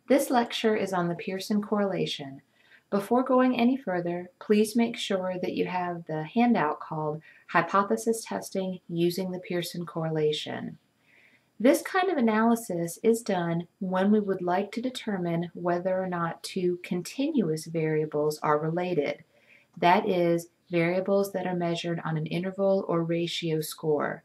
This lecture is on the Pearson correlation. Before going any further, please make sure that you have the handout called Hypothesis Testing Using the Pearson Correlation. This kind of analysis is done when we would like to determine whether or not two continuous variables are related. That is, variables that are measured on an interval or ratio score.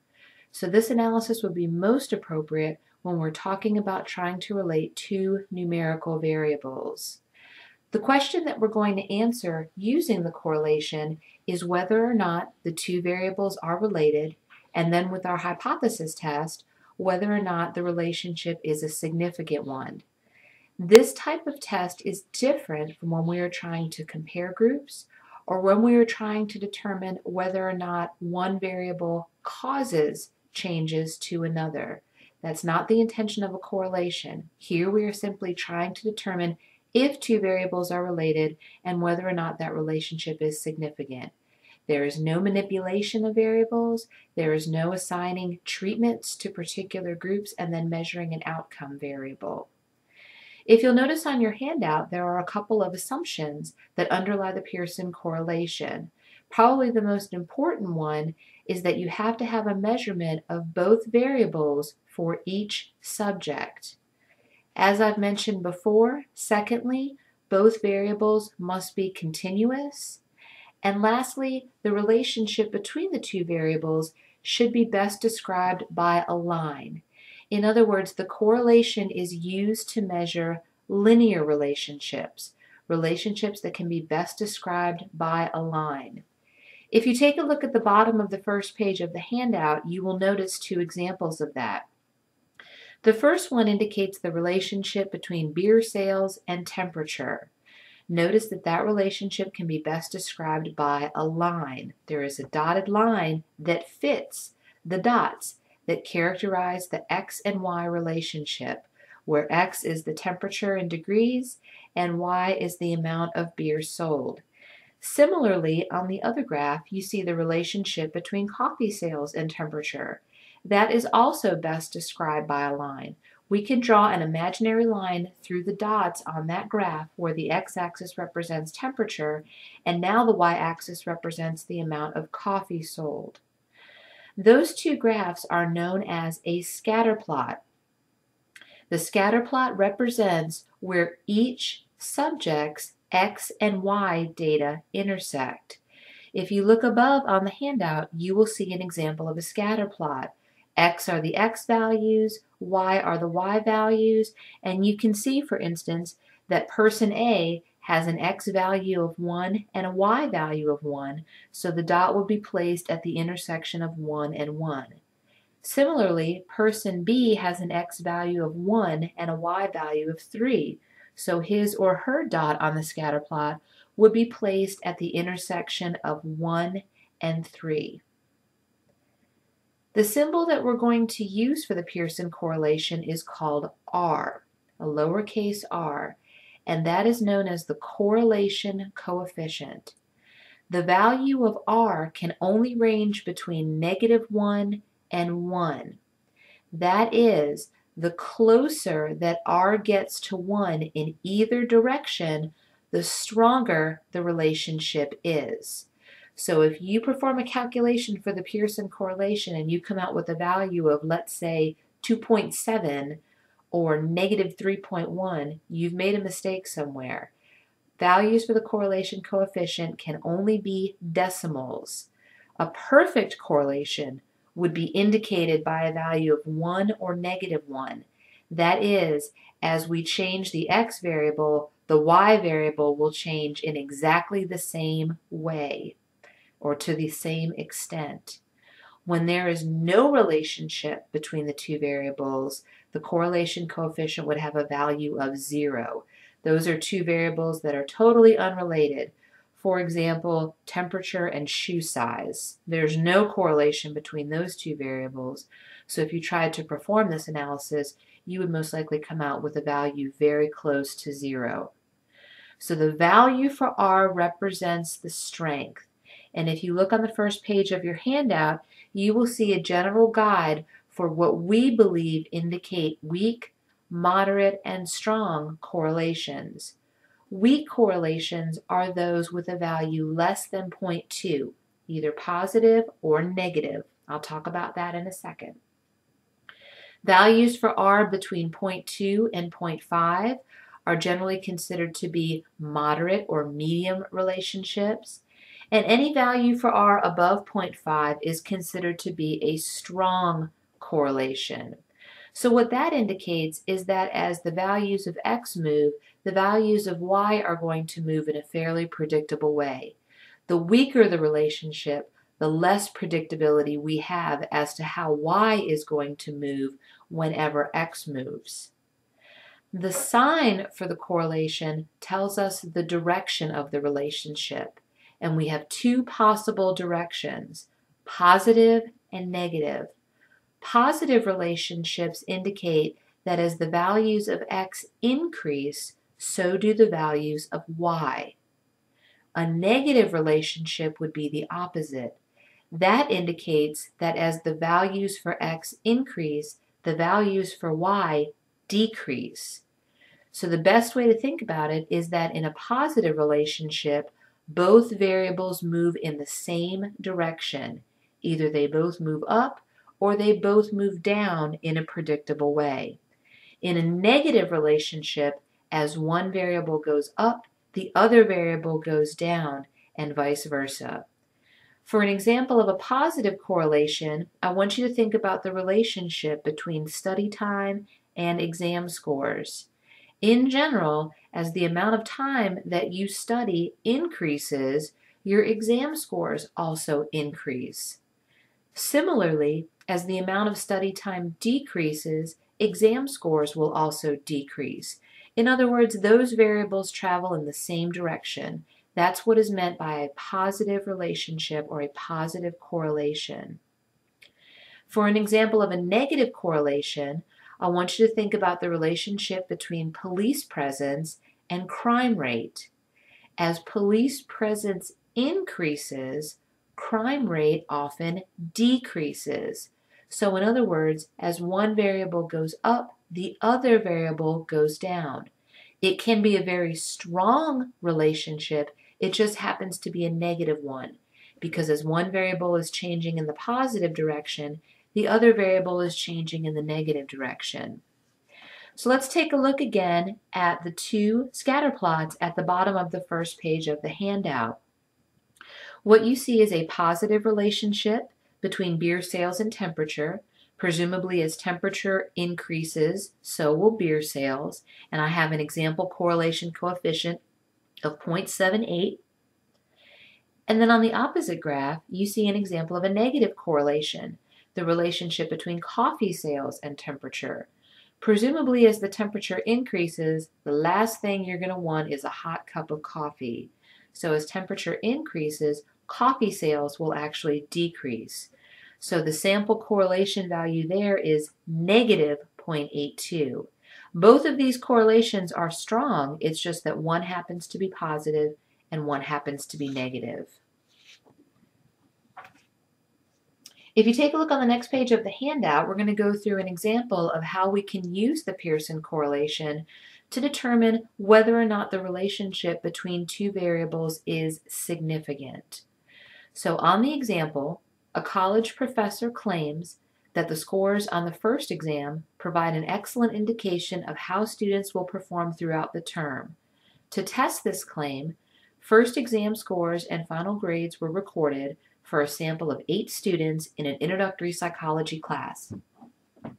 So this analysis would be most appropriate when we're talking about trying to relate two numerical variables. The question that we're going to answer using the correlation is whether or not the two variables are related, and then with our hypothesis test, whether or not the relationship is a significant one. This type of test is different from when we are trying to compare groups or when we are trying to determine whether or not one variable causes changes to another. That's not the intention of a correlation. Here we are simply trying to determine if two variables are related and whether or not that relationship is significant. There is no manipulation of variables. There is no assigning treatments to particular groups and then measuring an outcome variable. If you'll notice on your handout, there are a couple of assumptions that underlie the Pearson correlation. Probably the most important one is that you have to have a measurement of both variables for each subject. As I've mentioned before, secondly, both variables must be continuous. And lastly, the relationship between the two variables should be best described by a line. In other words, the correlation is used to measure linear relationships, relationships that can be best described by a line. If you take a look at the bottom of the first page of the handout, you will notice two examples of that. The first one indicates the relationship between beer sales and temperature. Notice that that relationship can be best described by a line. There is a dotted line that fits the dots that characterize the X and Y relationship, where X is the temperature in degrees and Y is the amount of beer sold. Similarly, on the other graph, you see the relationship between coffee sales and temperature. That is also best described by a line. We can draw an imaginary line through the dots on that graph where the x-axis represents temperature and now the y-axis represents the amount of coffee sold. Those two graphs are known as a scatter plot. The scatter plot represents where each subject's X and Y data intersect. If you look above on the handout, you will see an example of a scatter plot. X are the X values, Y are the Y values, and you can see, for instance, that person A has an X value of 1 and a Y value of 1, so the dot will be placed at the intersection of 1 and 1. Similarly, person B has an X value of 1 and a Y value of 3, so his or her dot on the scatter plot would be placed at the intersection of 1 and 3. The symbol that we're going to use for the Pearson correlation is called R, a lowercase r, and that is known as the correlation coefficient. The value of R can only range between -1 and 1. That is, the closer that R gets to 1 in either direction, the stronger the relationship is. So if you perform a calculation for the Pearson correlation and you come out with a value of, let's say, 2.7 or -3.1, you've made a mistake somewhere. Values for the correlation coefficient can only be decimals. A perfect correlation would be indicated by a value of 1 or -1. That is, as we change the X variable, the Y variable will change in exactly the same way, or to the same extent. When there is no relationship between the two variables, the correlation coefficient would have a value of 0. Those are two variables that are totally unrelated. For example, temperature and shoe size. There's no correlation between those two variables, so if you tried to perform this analysis, you would most likely come out with a value very close to 0. So the value for R represents the strength. And if you look on the first page of your handout, you will see a general guide for what we believe indicate weak, moderate, and strong correlations. Weak correlations are those with a value less than 0.2, either positive or negative. I'll talk about that in a second. Values for R between 0.2 and 0.5 are generally considered to be moderate or medium relationships, and any value for R above 0.5 is considered to be a strong correlation. So what that indicates is that as the values of X move, the values of Y are going to move in a fairly predictable way. The weaker the relationship, the less predictability we have as to how Y is going to move whenever X moves. The sign for the correlation tells us the direction of the relationship, and we have two possible directions, positive and negative. Positive relationships indicate that as the values of X increase, so do the values of Y. A negative relationship would be the opposite. That indicates that as the values for X increase, the values for Y decrease. So the best way to think about it is that in a positive relationship, both variables move in the same direction. Either they both move up or they both move down in a predictable way. In a negative relationship, as one variable goes up, the other variable goes down, and vice versa. For an example of a positive correlation, I want you to think about the relationship between study time and exam scores. In general, as the amount of time that you study increases, your exam scores also increase. Similarly, as the amount of study time decreases, exam scores will also decrease. In other words, those variables travel in the same direction. That's what is meant by a positive relationship or a positive correlation. For an example of a negative correlation, I want you to think about the relationship between police presence and crime rate. As police presence increases, crime rate often decreases. So in other words, as one variable goes up, the other variable goes down. It can be a very strong relationship, it just happens to be a negative one, because as one variable is changing in the positive direction, the other variable is changing in the negative direction. So let's take a look again at the two scatter plots at the bottom of the first page of the handout. What you see is a positive relationship between beer sales and temperature. Presumably as temperature increases, so will beer sales. And I have an example correlation coefficient of 0.78. And then on the opposite graph, you see an example of a negative correlation, the relationship between coffee sales and temperature. Presumably as the temperature increases, the last thing you're going to want is a hot cup of coffee. So as temperature increases, coffee sales will actually decrease. So the sample correlation value there is negative 0.82. Both of these correlations are strong, it's just that one happens to be positive and one happens to be negative. If you take a look on the next page of the handout, we're going to go through an example of how we can use the Pearson correlation to determine whether or not the relationship between two variables is significant. So on the example, a college professor claims that the scores on the first exam provide an excellent indication of how students will perform throughout the term. To test this claim, first exam scores and final grades were recorded for a sample of 8 students in an introductory psychology class.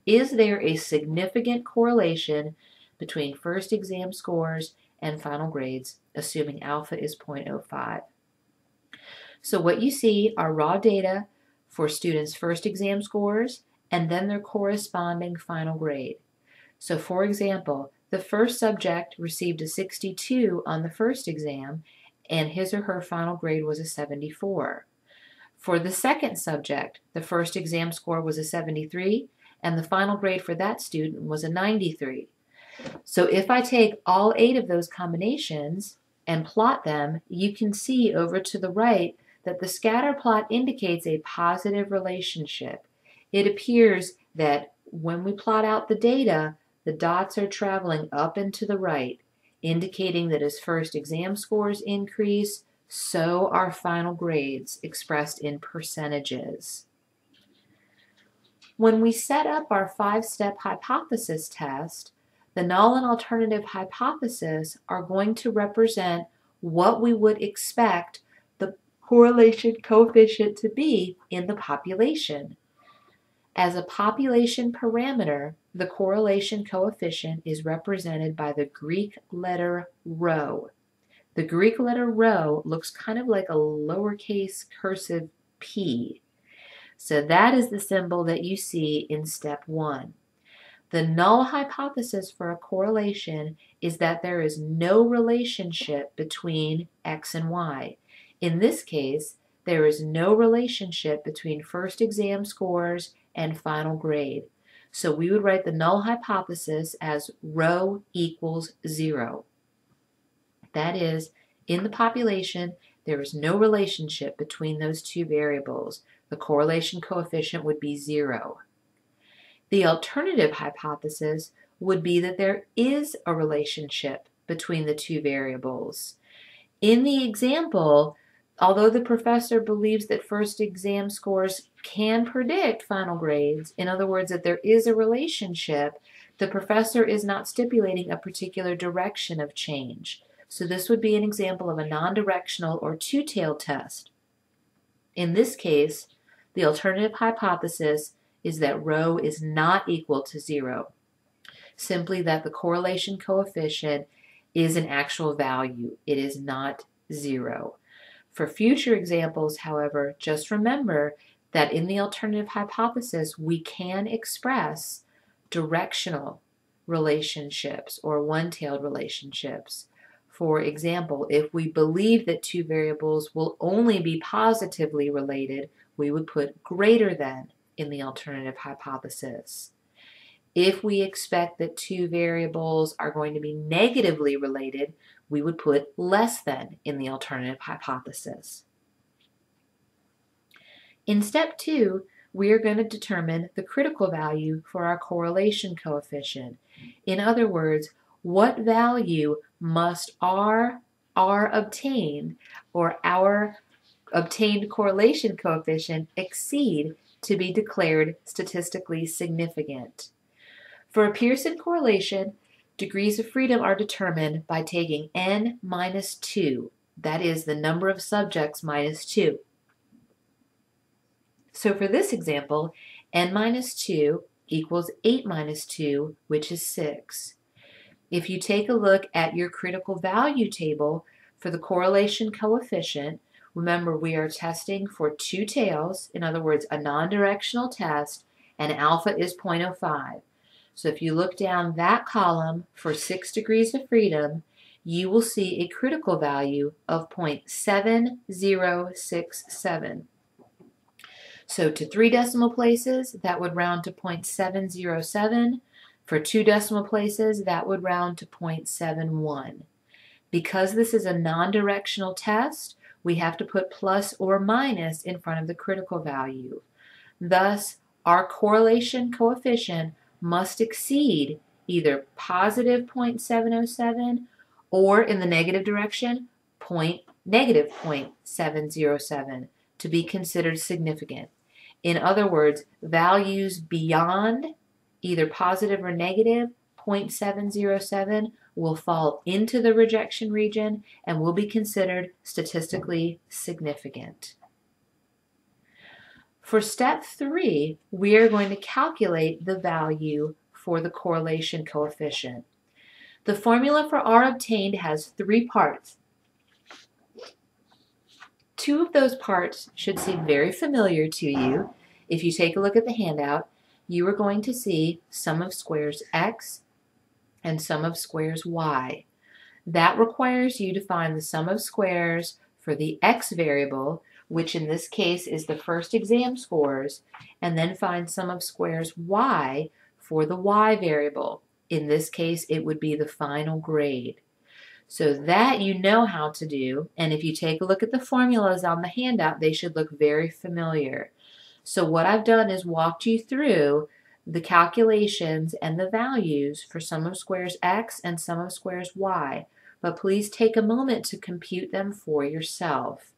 Is there a significant correlation between first exam scores and final grades, assuming alpha is 0.05? So what you see are raw data for students' first exam scores and then their corresponding final grade. So for example, the first subject received a 62 on the first exam and his or her final grade was a 74. For the second subject, the first exam score was a 73 and the final grade for that student was a 93. So if I take all 8 of those combinations and plot them, you can see over to the right that the scatter plot indicates a positive relationship. It appears that when we plot out the data, the dots are traveling up and to the right, indicating that as first exam scores increase, so are final grades expressed in percentages. When we set up our 5-step hypothesis test, the null and alternative hypothesis are going to represent what we would expect the correlation coefficient to be in the population. As a population parameter, the correlation coefficient is represented by the Greek letter rho. The Greek letter rho looks kind of like a lowercase cursive p. So that is the symbol that you see in step 1. The null hypothesis for a correlation is that there is no relationship between x and y. In this case, there is no relationship between first exam scores and final grade. So we would write the null hypothesis as rho equals 0. That is, in the population, there is no relationship between those two variables. The correlation coefficient would be 0. The alternative hypothesis would be that there is a relationship between the two variables. In the example, although the professor believes that first exam scores can predict final grades, in other words, that there is a relationship, the professor is not stipulating a particular direction of change. So this would be an example of a non-directional or two-tailed test. In this case, the alternative hypothesis is that rho is not equal to 0, simply that the correlation coefficient is an actual value. It is not 0. For future examples, however, just remember that in the alternative hypothesis, we can express directional relationships or one-tailed relationships. For example, if we believe that two variables will only be positively related, we would put greater than in the alternative hypothesis. If we expect that two variables are going to be negatively related, we would put less than in the alternative hypothesis. In step 2, we are going to determine the critical value for our correlation coefficient. In other words, what value must our obtained or our obtained correlation coefficient exceed to be declared statistically significant? For a Pearson correlation, degrees of freedom are determined by taking n minus 2, that is the number of subjects minus 2. So for this example, n minus 2 equals 8 minus 2, which is 6. If you take a look at your critical value table for the correlation coefficient, remember we are testing for two tails, in other words, a non-directional test, and alpha is 0.05. So if you look down that column for 6 degrees of freedom, you will see a critical value of 0.7067. So to 3 decimal places, that would round to 0.707. For 2 decimal places, that would round to 0.71. Because this is a non-directional test, we have to put plus or minus in front of the critical value. Thus, our correlation coefficient must exceed either positive 0.707 or, in the negative direction, negative 0.707 to be considered significant. In other words, values beyond either positive or negative 0.707 will fall into the rejection region and will be considered statistically significant. For step 3, we are going to calculate the value for the correlation coefficient. The formula for R obtained has 3 parts. 2 of those parts should seem very familiar to you. If you take a look at the handout, you are going to see sum of squares x and sum of squares y. That requires you to find the sum of squares for the x variable, which in this case is the first exam scores, and then find sum of squares y for the y variable. In this case, it would be the final grade. So that you know how to do, and if you take a look at the formulas on the handout, they should look very familiar. So what I've done is walked you through the calculations and the values for sum of squares x and sum of squares y, but please take a moment to compute them for yourself.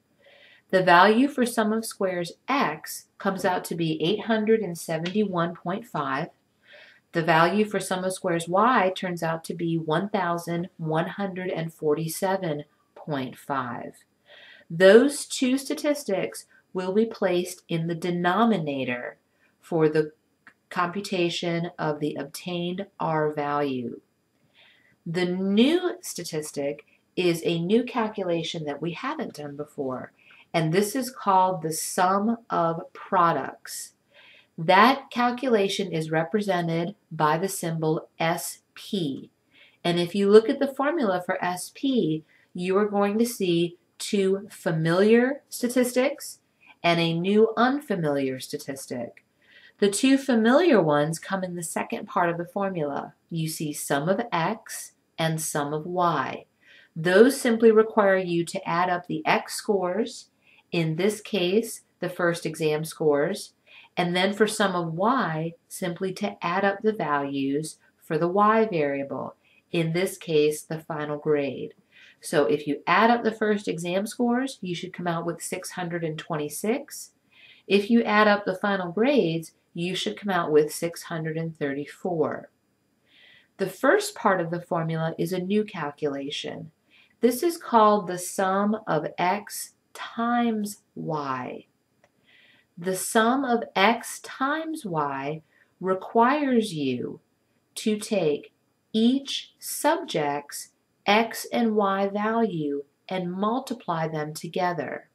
The value for sum of squares x comes out to be 871.5. The value for sum of squares y turns out to be 1,147.5. Those two statistics will be placed in the denominator for the computation of the obtained R value. The new statistic is a new calculation that we haven't done before, and this is called the sum of products. That calculation is represented by the symbol SP. And if you look at the formula for SP, you are going to see two familiar statistics and a new unfamiliar statistic. The two familiar ones come in the second part of the formula. You see sum of x and sum of y. Those simply require you to add up the x scores, in this case, the first exam scores, and then for sum of y, simply to add up the values for the y variable, in this case, the final grade. So if you add up the first exam scores, you should come out with 626. If you add up the final grades, you should come out with 634. The first part of the formula is a new calculation. This is called the sum of x times y. The sum of x times y requires you to take each subject's x and y value and multiply them together.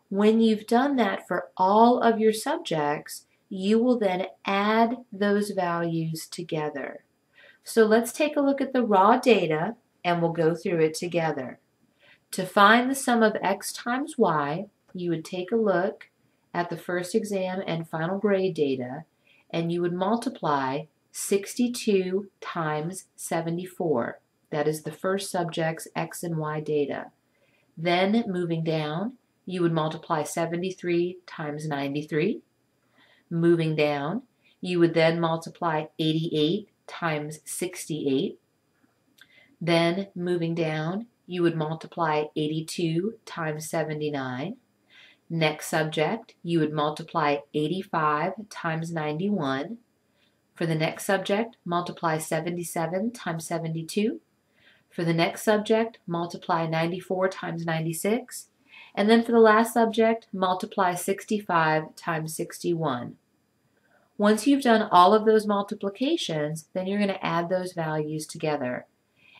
When you've done that for all of your subjects, you will then add those values together. So let's take a look at the raw data and we'll go through it together. To find the sum of x times y, you would take a look at the first exam and final grade data, and you would multiply 62 times 74. That is the first subject's x and y data. Then moving down, you would multiply 73 times 93. Moving down, you would then multiply 88 times 68. Then moving down, you would multiply 82 times 79. Next subject, you would multiply 85 times 91. For the next subject, multiply 77 times 72. For the next subject, multiply 94 times 96. And then for the last subject, multiply 65 times 61. Once you've done all of those multiplications, then you're going to add those values together.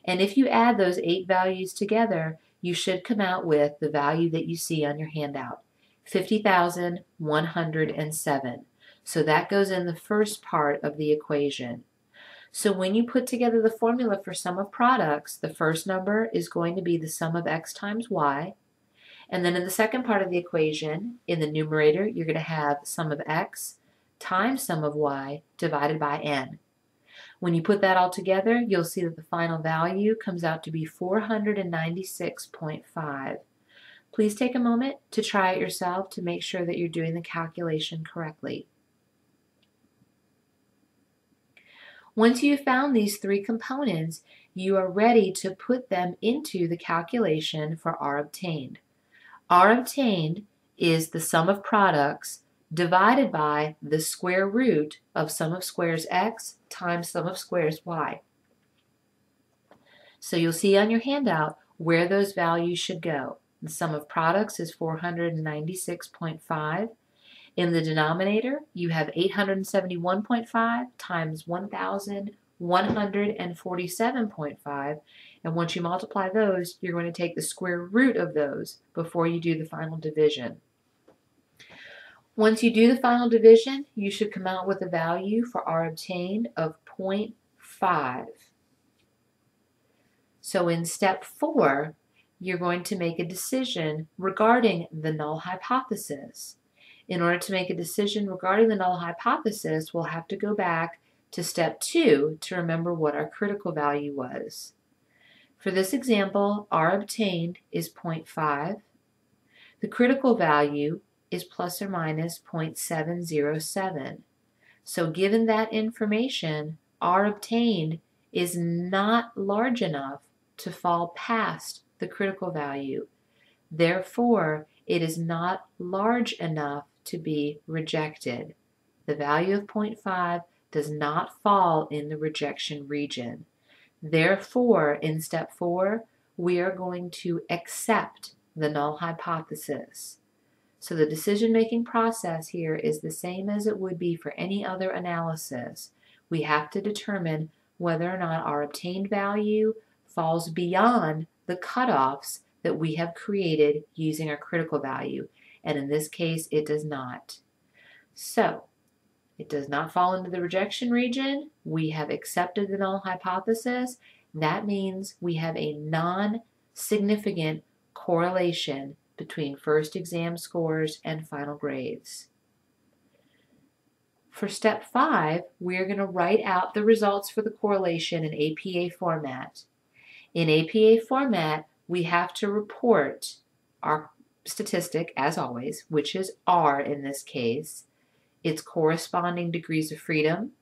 And if you add those 8 values together, you should come out with the value that you see on your handout, 50,107. So that goes in the first part of the equation. So when you put together the formula for sum of products, the first number is going to be the sum of x times y. And then in the second part of the equation, in the numerator, you're going to have sum of x times sum of y divided by n. When you put that all together, you'll see that the final value comes out to be 496.5. Please take a moment to try it yourself to make sure that you're doing the calculation correctly. Once you've found these 3 components, you are ready to put them into the calculation for R obtained. R obtained is the sum of products divided by the square root of sum of squares x times sum of squares y. So you'll see on your handout where those values should go. The sum of products is 496.5. In the denominator, you have 871.5 times 1,147.5. And once you multiply those, you're going to take the square root of those before you do the final division. Once you do the final division, you should come out with a value for R obtained of 0.5. So in step 4, you're going to make a decision regarding the null hypothesis. In order to make a decision regarding the null hypothesis, we'll have to go back to step 2 to remember what our critical value was. For this example, R obtained is 0.5. The critical value is plus or minus 0.707. So given that information, R obtained is not large enough to fall past the critical value. Therefore, it is not large enough to be rejected. The value of 0.5 does not fall in the rejection region. Therefore, in step 4, we are going to accept the null hypothesis. So the decision-making process here is the same as it would be for any other analysis. We have to determine whether or not our obtained value falls beyond the cutoffs that we have created using our critical value. And in this case, it does not. So it does not fall into the rejection region. We have accepted the null hypothesis. That means we have a non-significant correlation between first exam scores and final grades. For step 5, we're going to write out the results for the correlation in APA format. In APA format, we have to report our statistic, as always, which is R in this case, its corresponding degrees of freedom,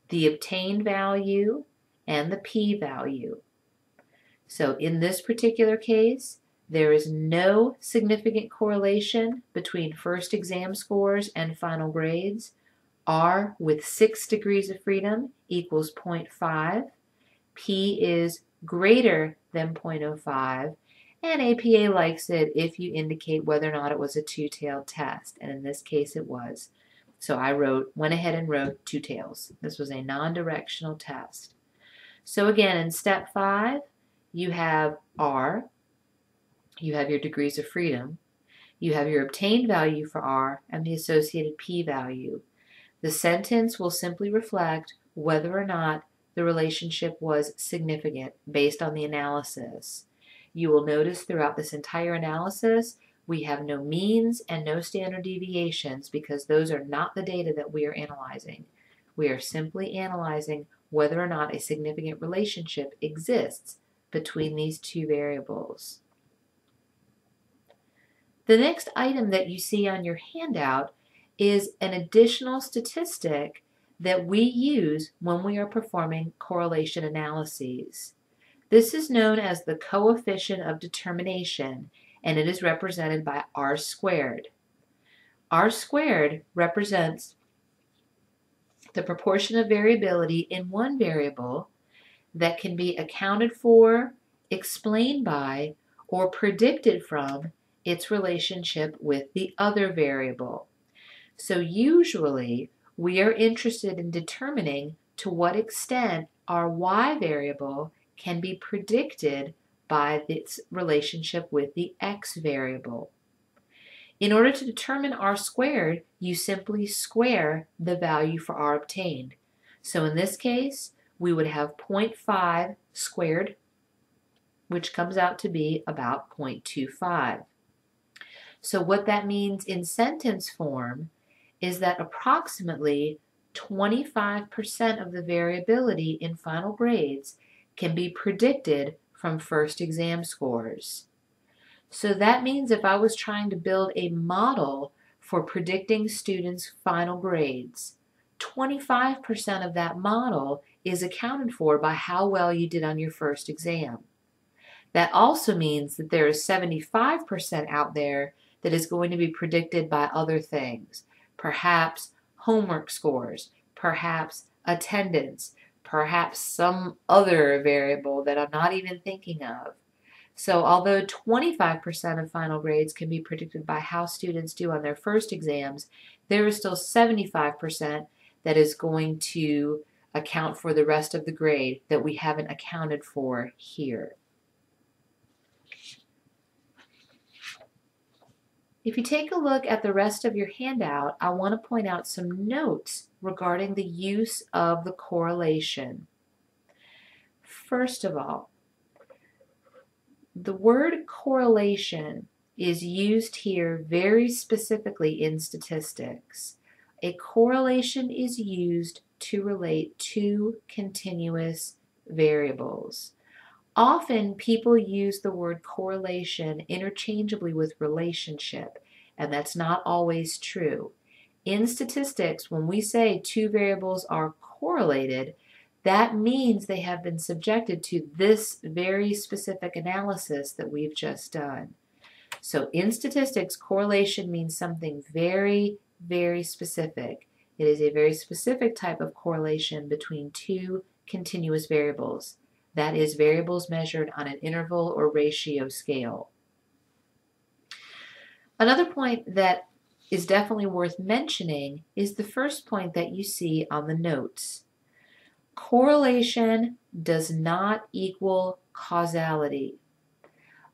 the obtained value, and the p-value. So in this particular case, there is no significant correlation between first exam scores and final grades. R with 6 degrees of freedom equals 0.5. P is greater than 0.05. And APA likes it if you indicate whether or not it was a two-tailed test. And in this case, it was. So I went ahead and wrote two tails. This was a non-directional test. So again, in step 5, you have R. You have your degrees of freedom, you have your obtained value for R, and the associated p-value. The sentence will simply reflect whether or not the relationship was significant based on the analysis. You will notice throughout this entire analysis, we have no means and no standard deviations because those are not the data that we are analyzing. We are simply analyzing whether or not a significant relationship exists between these two variables. The next item that you see on your handout is an additional statistic that we use when we are performing correlation analyses. This is known as the coefficient of determination, and it is represented by R squared. R squared represents the proportion of variability in one variable that can be accounted for, explained by, or predicted from its relationship with the other variable. So usually we are interested in determining to what extent our y variable can be predicted by its relationship with the x variable. In order to determine R squared, you simply square the value for R obtained. So in this case, we would have 0.5 squared, which comes out to be about 0.25. So what that means in sentence form is that approximately 25% of the variability in final grades can be predicted from first exam scores. So that means if I was trying to build a model for predicting students' final grades, 25% of that model is accounted for by how well you did on your first exam. That also means that there is 75% out there that is going to be predicted by other things, perhaps homework scores, perhaps attendance, perhaps some other variable that I'm not even thinking of. So although 25% of final grades can be predicted by how students do on their first exams, there is still 75% that is going to account for the rest of the grade that we haven't accounted for here. If you take a look at the rest of your handout, I want to point out some notes regarding the use of the correlation. First of all, the word correlation is used here very specifically in statistics. A correlation is used to relate two continuous variables. Often people use the word correlation interchangeably with relationship, and that's not always true. In statistics, when we say two variables are correlated, that means they have been subjected to this very specific analysis that we've just done. So in statistics, correlation means something very, very specific. It is a very specific type of correlation between two continuous variables. That is, variables measured on an interval or ratio scale. Another point that is definitely worth mentioning is the first point that you see on the notes. Correlation does not equal causality.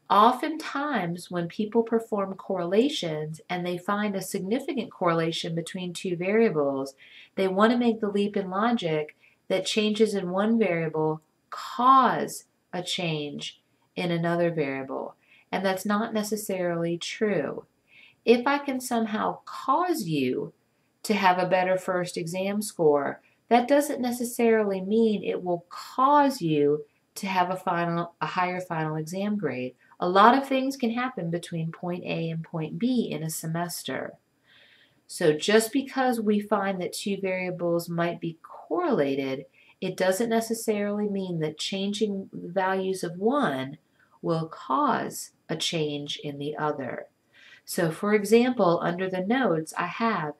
Oftentimes, when people perform correlations and they find a significant correlation between two variables, they want to make the leap in logic that changes in one variable cause a change in another variable, and that's not necessarily true. If I can somehow cause you to have a better first exam score, that doesn't necessarily mean it will cause you to have a higher final exam grade. A lot of things can happen between point A and point B in a semester. So just because we find that two variables might be correlated, it doesn't necessarily mean that changing the values of one will cause a change in the other. So for example, under the notes I have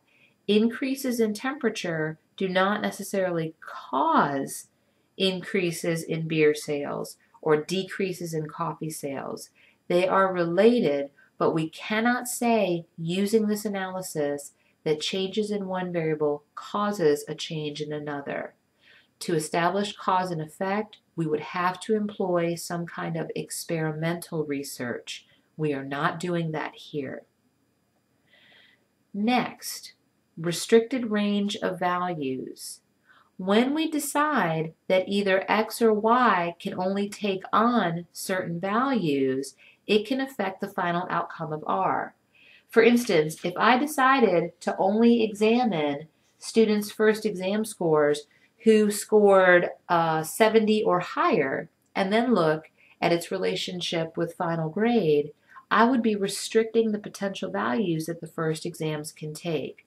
increases in temperature do not necessarily cause increases in beer sales or decreases in coffee sales. They are related, but we cannot say using this analysis that changes in one variable causes a change in another. To establish cause and effect, we would have to employ some kind of experimental research. We are not doing that here. Next, restricted range of values. When we decide that either X or Y can only take on certain values, it can affect the final outcome of R. For instance, if I decided to only examine students' first exam scores who scored 70 or higher, and then look at its relationship with final grade, I would be restricting the potential values that the first exams can take.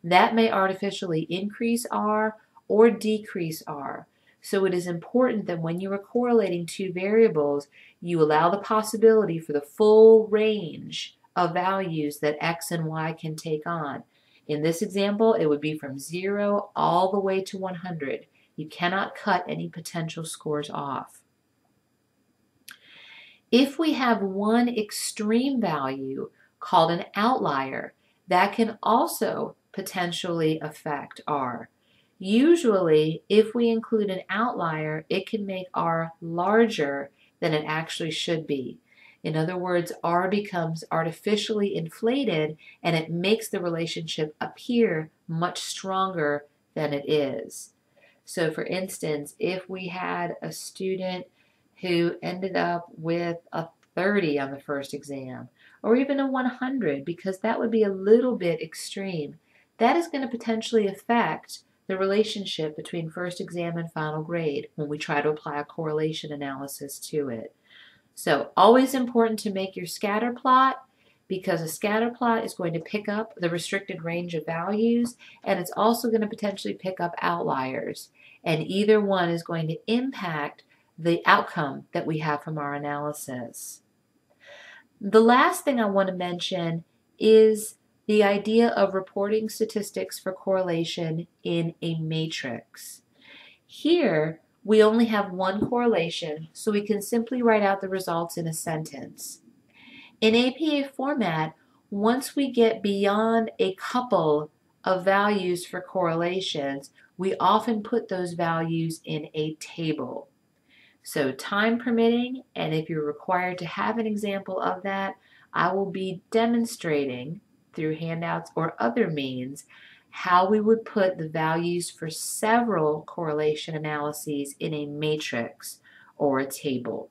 That may artificially increase R or decrease R. So it is important that when you are correlating two variables, you allow the possibility for the full range of values that X and Y can take on. In this example, it would be from 0 all the way to 100. You cannot cut any potential scores off. If we have one extreme value called an outlier, that can also potentially affect R. Usually, if we include an outlier, it can make R larger than it actually should be. In other words, R becomes artificially inflated and it makes the relationship appear much stronger than it is. So for instance, if we had a student who ended up with a 30 on the first exam, or even a 100, because that would be a little bit extreme, that is going to potentially affect the relationship between first exam and final grade when we try to apply a correlation analysis to it. So always important to make your scatter plot, because a scatter plot is going to pick up the restricted range of values, and it's also going to potentially pick up outliers. And either one is going to impact the outcome that we have from our analysis. The last thing I want to mention is the idea of reporting statistics for correlation in a matrix. Here, we only have one correlation, so we can simply write out the results in a sentence. In APA format, once we get beyond a couple of values for correlations, we often put those values in a table. So time permitting, and if you're required to have an example of that, I will be demonstrating through handouts or other means how we would put the values for several correlation analyses in a matrix or a table.